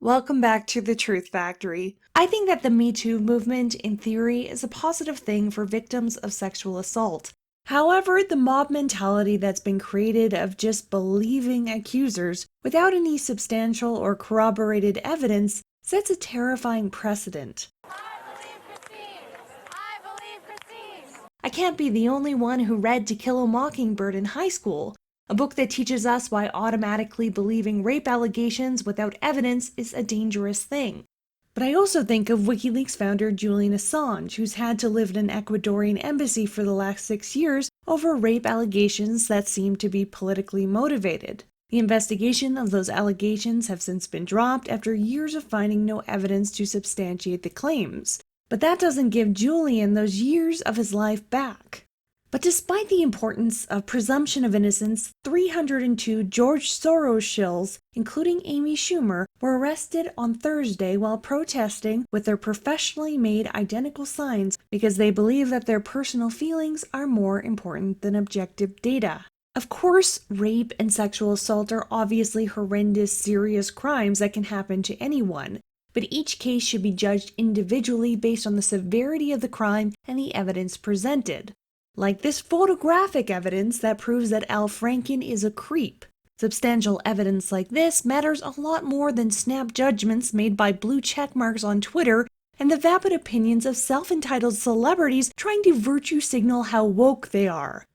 Welcome back to the Truth Factory. I think that the Me Too movement, in theory, is a positive thing for victims of sexual assault. However, the mob mentality that's been created of just believing accusers without any substantial or corroborated evidence sets a terrifying precedent. I can't be the only one who read To Kill a Mockingbird in high school, a book that teaches us why automatically believing rape allegations without evidence is a dangerous thing. But I also think of WikiLeaks founder Julian Assange, who's had to live in an Ecuadorian embassy for the last 6 years over rape allegations that seem to be politically motivated. The investigation of those allegations have since been dropped after years of finding no evidence to substantiate the claims. But that doesn't give Julian those years of his life back. But despite the importance of presumption of innocence, 302 George Soros shills, including Amy Schumer, were arrested on Thursday while protesting with their professionally made identical signs because they believe that their personal feelings are more important than objective data. Of course, rape and sexual assault are obviously horrendous, serious crimes that can happen to anyone, but each case should be judged individually based on the severity of the crime and the evidence presented. Like this photographic evidence that proves that Al Franken is a creep. Substantial evidence like this matters a lot more than snap judgments made by blue checkmarks on Twitter and the vapid opinions of self-entitled celebrities trying to virtue signal how woke they are.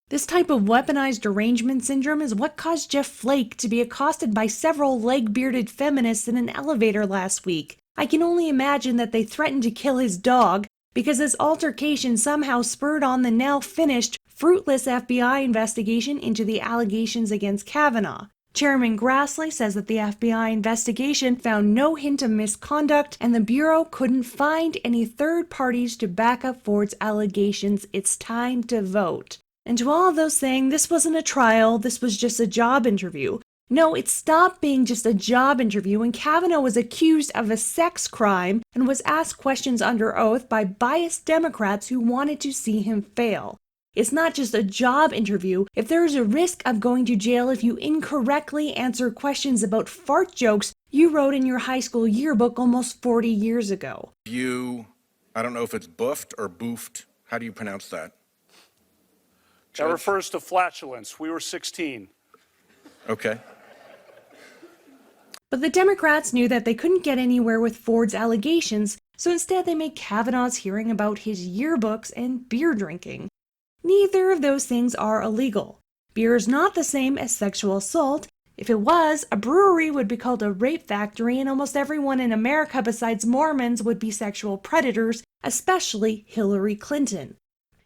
This type of weaponized derangement syndrome is what caused Jeff Flake to be accosted by several leg-bearded feminists in an elevator last week. I can only imagine that they threatened to kill his dog, because this altercation somehow spurred on the now finished, fruitless FBI investigation into the allegations against Kavanaugh. Chairman Grassley says that the FBI investigation found no hint of misconduct and the Bureau couldn't find any third parties to back up Ford's allegations. It's time to vote. And to all of those saying this wasn't a trial, this was just a job interview. No, it stopped being just a job interview when Kavanaugh was accused of a sex crime and was asked questions under oath by biased Democrats who wanted to see him fail. It's not just a job interview if there is a risk of going to jail if you incorrectly answer questions about fart jokes you wrote in your high school yearbook almost 40 years ago. I don't know if it's buffed or boofed. How do you pronounce that? That refers to flatulence. We were 16. Okay. But the Democrats knew that they couldn't get anywhere with Ford's allegations, so instead they made Kavanaugh's hearing about his yearbooks and beer drinking. Neither of those things are illegal. Beer is not the same as sexual assault. If it was, a brewery would be called a rape factory and almost everyone in America besides Mormons would be sexual predators, especially Hillary Clinton.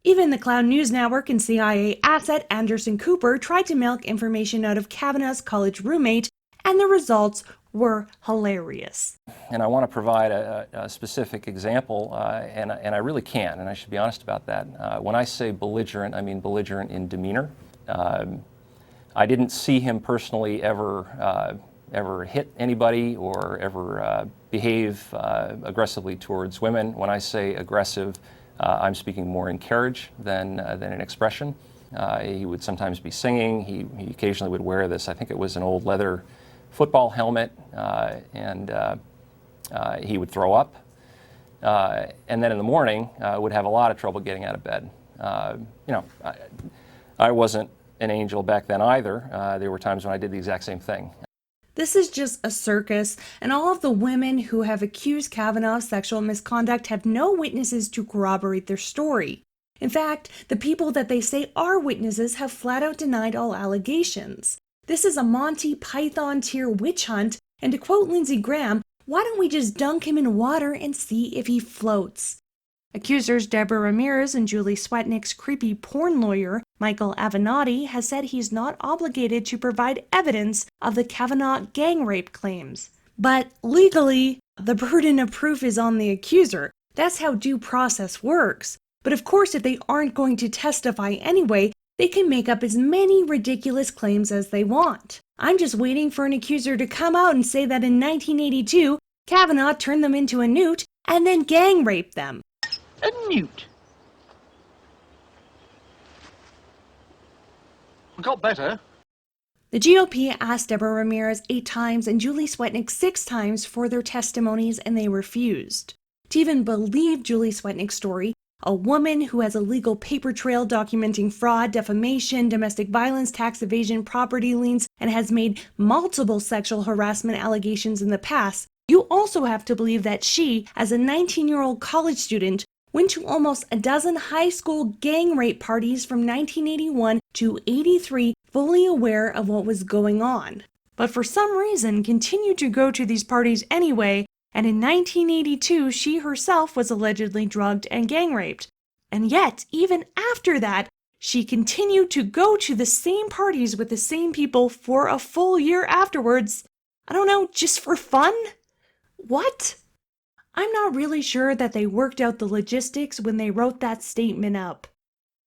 Even the Clown News Network and CIA asset Anderson Cooper tried to milk information out of Kavanaugh's college roommate, and the results were hilarious. And I want to provide a specific example, and I really can, and I should be honest about that. When I say belligerent, I mean belligerent in demeanor. I didn't see him personally ever hit anybody or ever behave aggressively towards women. When I say aggressive, I'm speaking more in carriage than in expression. He would sometimes be singing. He occasionally would wear this, I think it was an old leather football helmet, and he would throw up. And then in the morning, would have a lot of trouble getting out of bed. I wasn't an angel back then either. There were times when I did the exact same thing. This is just a circus, and all of the women who have accused Kavanaugh of sexual misconduct have no witnesses to corroborate their story. In fact, the people that they say are witnesses have flat out denied all allegations. This is a Monty Python tier witch hunt, and to quote Lindsey Graham, why don't we just dunk him in water and see if he floats? Accusers Deborah Ramirez and Julie Swetnick's creepy porn lawyer, Michael Avenatti, has said he's not obligated to provide evidence of the Kavanaugh gang rape claims. But legally, the burden of proof is on the accuser. That's how due process works. But of course, if they aren't going to testify anyway, they can make up as many ridiculous claims as they want. I'm just waiting for an accuser to come out and say that in 1982, Kavanaugh turned them into a newt and then gang raped them. A newt. Got better. The GOP asked Deborah Ramirez 8 times and Julie Swetnick 6 times for their testimonies, and they refused. To even believe Julie Swetnick's story, a woman who has a legal paper trail documenting fraud, defamation, domestic violence, tax evasion, property liens, and has made multiple sexual harassment allegations in the past, you also have to believe that she, as a 19-year-old college student, went to almost a dozen high school gang rape parties from 1981 to 83, fully aware of what was going on. But for some reason continued to go to these parties anyway, and in 1982 she herself was allegedly drugged and gang raped. And yet, even after that, she continued to go to the same parties with the same people for a full year afterwards. I don't know, just for fun? What? I'm not really sure that they worked out the logistics when they wrote that statement up.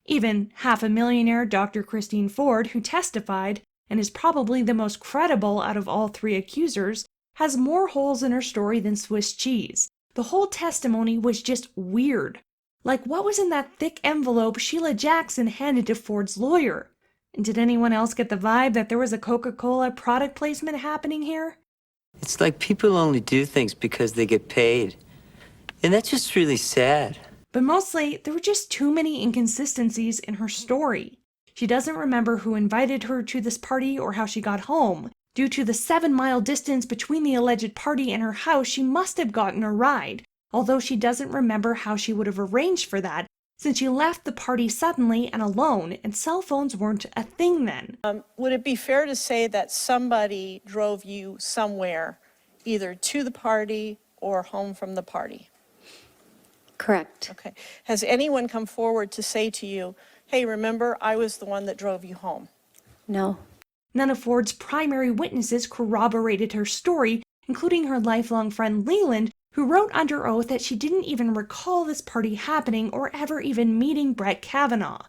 Even half-a-millionaire Dr. Christine Ford, who testified, and is probably the most credible out of all 3 accusers, has more holes in her story than Swiss cheese. The whole testimony was just weird. Like, what was in that thick envelope Sheila Jackson handed to Ford's lawyer? And did anyone else get the vibe that there was a Coca-Cola product placement happening here? It's like people only do things because they get paid. And that's just really sad. But mostly, there were just too many inconsistencies in her story. She doesn't remember who invited her to this party or how she got home. Due to the 7-mile distance between the alleged party and her house, she must have gotten a ride, although she doesn't remember how she would have arranged for that, since she left the party suddenly and alone, and cell phones weren't a thing then. Would it be fair to say that somebody drove you somewhere, either to the party or home from the party? Correct. Okay. Has anyone come forward to say to you, hey, remember, I was the one that drove you home? No. None of Ford's primary witnesses corroborated her story, including her lifelong friend Leland, who wrote under oath that she didn't even recall this party happening or ever even meeting Brett Kavanaugh.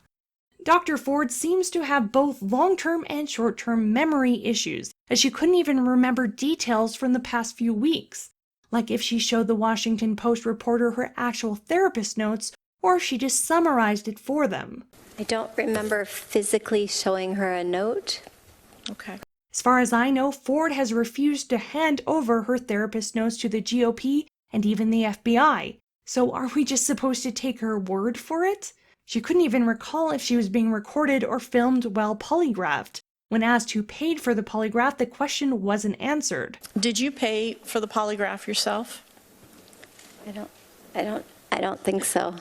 Dr. Ford seems to have both long-term and short-term memory issues, as she couldn't even remember details from the past few weeks, like if she showed the Washington Post reporter her actual therapist notes or if she just summarized it for them. I don't remember physically showing her a note. Okay. As far as I know, Ford has refused to hand over her therapist notes to the GOP and even the FBI. So are we just supposed to take her word for it? She couldn't even recall if she was being recorded or filmed while polygraphed. When asked who paid for the polygraph, the question wasn't answered. Did you pay for the polygraph yourself? I don't think so.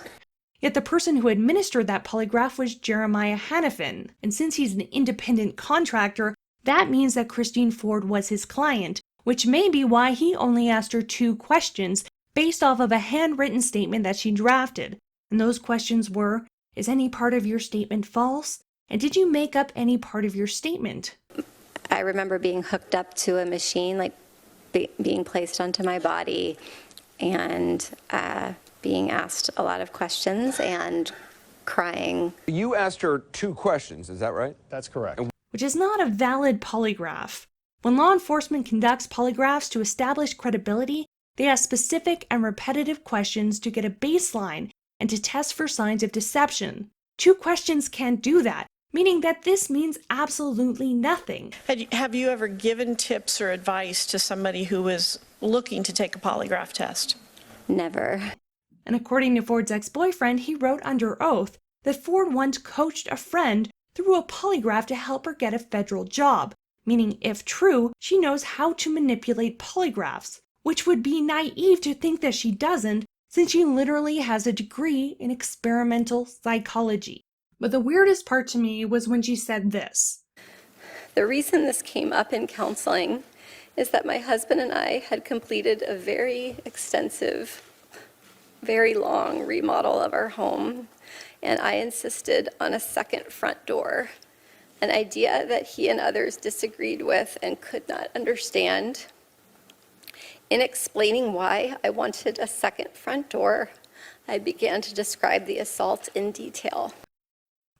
Yet the person who administered that polygraph was Jeremiah Hanifin, and since he's an independent contractor, that means that Christine Ford was his client, which may be why he only asked her 2 questions based off of a handwritten statement that she drafted. And those questions were, is any part of your statement false? And did you make up any part of your statement? I remember being hooked up to a machine, like being placed onto my body, and being asked a lot of questions and crying. You asked her 2 questions, is that right? That's correct. Which is not a valid polygraph. When law enforcement conducts polygraphs to establish credibility, they ask specific and repetitive questions to get a baseline and to test for signs of deception. 2 questions can't do that, meaning that this means absolutely nothing. Have you ever given tips or advice to somebody who was looking to take a polygraph test? Never. And according to Ford's ex-boyfriend, he wrote under oath that Ford once coached a friend through a polygraph to help her get a federal job, meaning if true, she knows how to manipulate polygraphs, which would be naive to think that she doesn't, since she literally has a degree in experimental psychology. But the weirdest part to me was when she said this. The reason this came up in counseling is that my husband and I had completed a very extensive, very long remodel of our home, and I insisted on a second front door, an idea that he and others disagreed with and could not understand. In explaining why I wanted a second front door, I began to describe the assault in detail.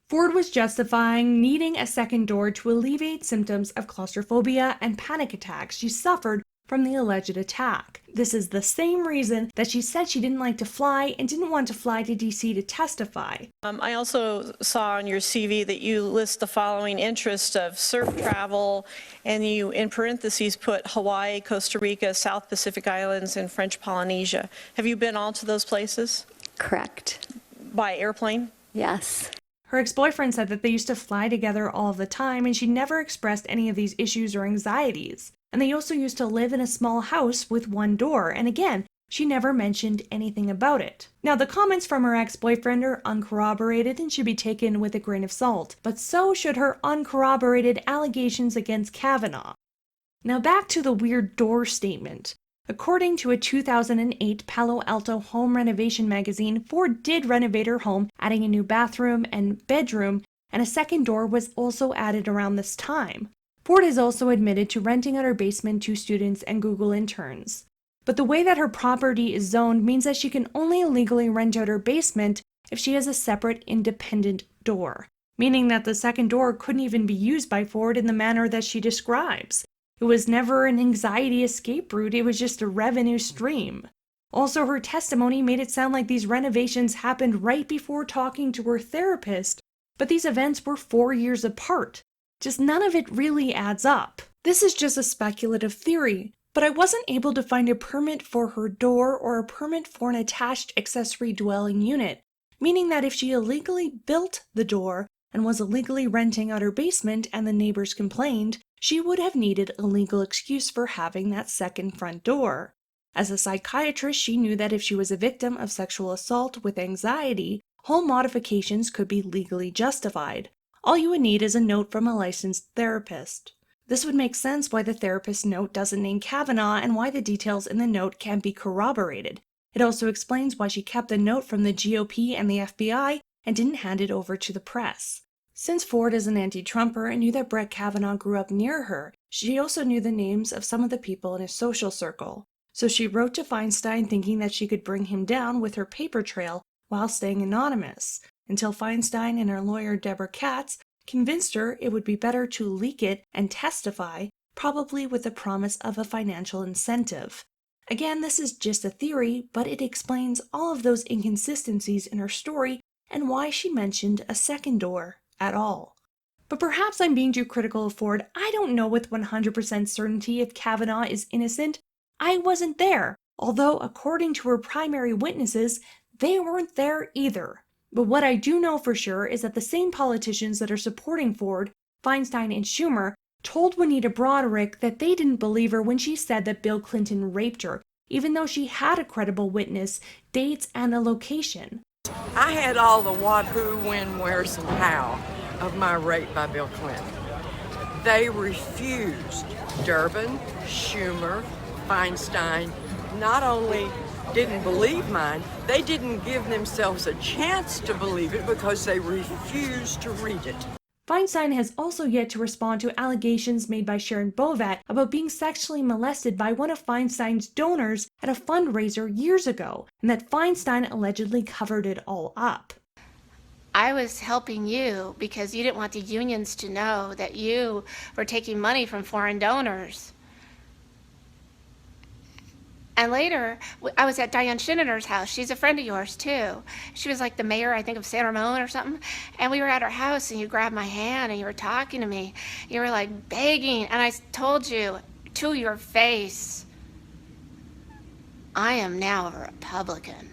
Ford was justifying needing a second door to alleviate symptoms of claustrophobia and panic attacks she suffered from the alleged attack. This is the same reason that she said she didn't like to fly and didn't want to fly to D.C. to testify. I also saw on your CV that you list the following interests of surf travel, and you, in parentheses, put Hawaii, Costa Rica, South Pacific Islands, and French Polynesia. Have you been all to those places? Correct. By airplane? Yes. Her ex-boyfriend said that they used to fly together all the time, and she never expressed any of these issues or anxieties. And they also used to live in a small house with one door, and again, she never mentioned anything about it. Now, the comments from her ex-boyfriend are uncorroborated and should be taken with a grain of salt, but so should her uncorroborated allegations against Kavanaugh. Now back to the weird door statement. According to a 2008 Palo Alto home renovation magazine, Ford did renovate her home, adding a new bathroom and bedroom, and a second door was also added around this time. Ford has also admitted to renting out her basement to students and Google interns. But the way that her property is zoned means that she can only legally rent out her basement if she has a separate independent door, meaning that the second door couldn't even be used by Ford in the manner that she describes. It was never an anxiety escape route, it was just a revenue stream. Also, her testimony made it sound like these renovations happened right before talking to her therapist, but these events were 4 years apart. Just none of it really adds up. This is just a speculative theory, but I wasn't able to find a permit for her door or a permit for an attached accessory dwelling unit, meaning that if she illegally built the door and was illegally renting out her basement and the neighbors complained, she would have needed a legal excuse for having that second front door. As a psychiatrist, she knew that if she was a victim of sexual assault with anxiety, home modifications could be legally justified. All you would need is a note from a licensed therapist. This would make sense why the therapist's note doesn't name Kavanaugh and why the details in the note can't be corroborated. It also explains why she kept the note from the GOP and the FBI and didn't hand it over to the press. Since Ford is an anti-Trumper and knew that Brett Kavanaugh grew up near her, she also knew the names of some of the people in his social circle. So she wrote to Feinstein thinking that she could bring him down with her paper trail while staying anonymous, until Feinstein and her lawyer Deborah Katz convinced her it would be better to leak it and testify, probably with the promise of a financial incentive. Again, this is just a theory, but it explains all of those inconsistencies in her story and why she mentioned a second door at all. But perhaps I'm being too critical of Ford. I don't know with 100% certainty if Kavanaugh is innocent. I wasn't there, although according to her primary witnesses, they weren't there either. But what I do know for sure is that the same politicians that are supporting Ford, Feinstein and Schumer, told Juanita Broderick that they didn't believe her when she said that Bill Clinton raped her, even though she had a credible witness, dates, and a location. I had all the what, who, when, where's, and how of my rape by Bill Clinton. They refused. Durbin, Schumer, Feinstein not only didn't believe mine, they didn't give themselves a chance to believe it because they refused to read it. Feinstein has also yet to respond to allegations made by Sharon Bovat about being sexually molested by one of Feinstein's donors at a fundraiser years ago, and that Feinstein allegedly covered it all up. I was helping you because you didn't want the unions to know that you were taking money from foreign donors. And later, I was at Diane Schinner's house. She's a friend of yours, too. She was like the mayor, I think, of San Ramon or something. And we were at her house, and you grabbed my hand, and you were talking to me. You were, like, begging. And I told you to your face, I am now a Republican.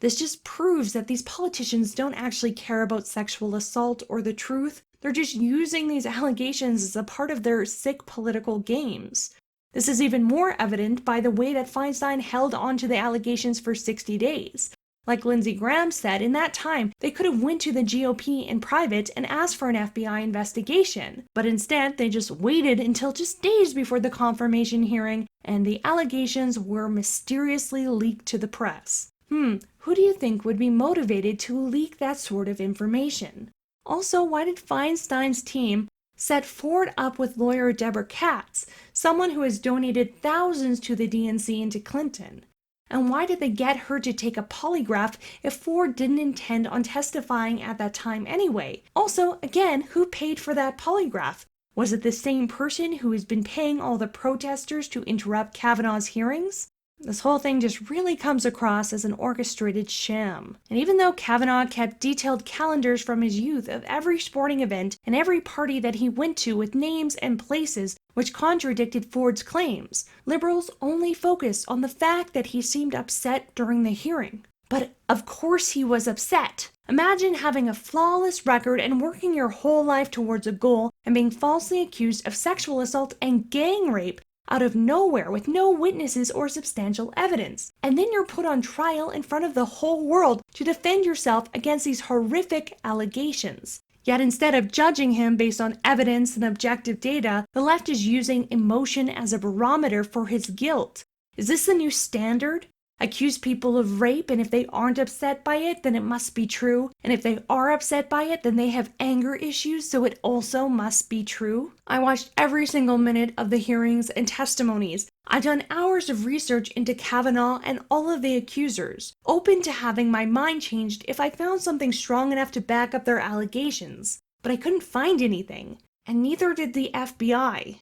This just proves that these politicians don't actually care about sexual assault or the truth. They're just using these allegations as a part of their sick political games. This is even more evident by the way that Feinstein held on to the allegations for 60 days. Like Lindsey Graham said, in that time, they could have went to the GOP in private and asked for an FBI investigation. But instead, they just waited until just days before the confirmation hearing, and the allegations were mysteriously leaked to the press. Who do you think would be motivated to leak that sort of information? Also, why did Feinstein's team set Ford up with lawyer Deborah Katz, someone who has donated thousands to the DNC and to Clinton? And why did they get her to take a polygraph if Ford didn't intend on testifying at that time anyway? Also, again, who paid for that polygraph? Was it the same person who has been paying all the protesters to interrupt Kavanaugh's hearings? This whole thing just really comes across as an orchestrated sham. And even though Kavanaugh kept detailed calendars from his youth of every sporting event and every party that he went to with names and places which contradicted Ford's claims, liberals only focused on the fact that he seemed upset during the hearing. But of course he was upset. Imagine having a flawless record and working your whole life towards a goal and being falsely accused of sexual assault and gang rape out of nowhere with no witnesses or substantial evidence. And then you're put on trial in front of the whole world to defend yourself against these horrific allegations. Yet instead of judging him based on evidence and objective data, the left is using emotion as a barometer for his guilt. Is this the new standard? Accuse people of rape, and if they aren't upset by it, then it must be true. And if they are upset by it, then they have anger issues, so it also must be true. I watched every single minute of the hearings and testimonies. I've done hours of research into Kavanaugh and all of the accusers, open to having my mind changed if I found something strong enough to back up their allegations. But I couldn't find anything, and neither did the FBI.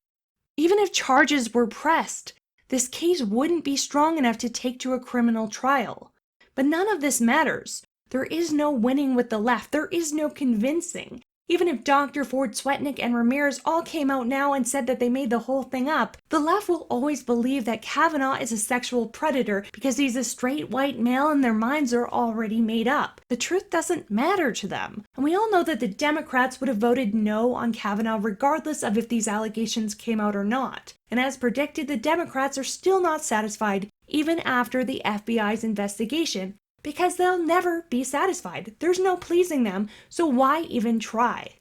Even if charges were pressed, this case wouldn't be strong enough to take to a criminal trial. But none of this matters. There is no winning with the left. There is no convincing. Even if Dr. Ford, Swetnick, and Ramirez all came out now and said that they made the whole thing up, the left will always believe that Kavanaugh is a sexual predator because he's a straight white male and their minds are already made up. The truth doesn't matter to them. And we all know that the Democrats would have voted no on Kavanaugh regardless of if these allegations came out or not. And as predicted, the Democrats are still not satisfied even after the FBI's investigation, because they'll never be satisfied. There's no pleasing them, so why even try?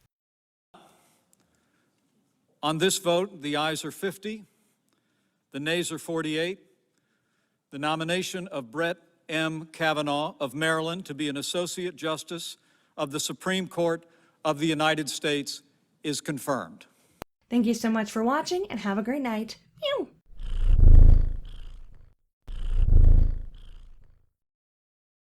On this vote, the ayes are 50, the nays are 48. The nomination of Brett M. Kavanaugh of Maryland to be an Associate Justice of the Supreme Court of the United States is confirmed. Thank you so much for watching and have a great night. Meow.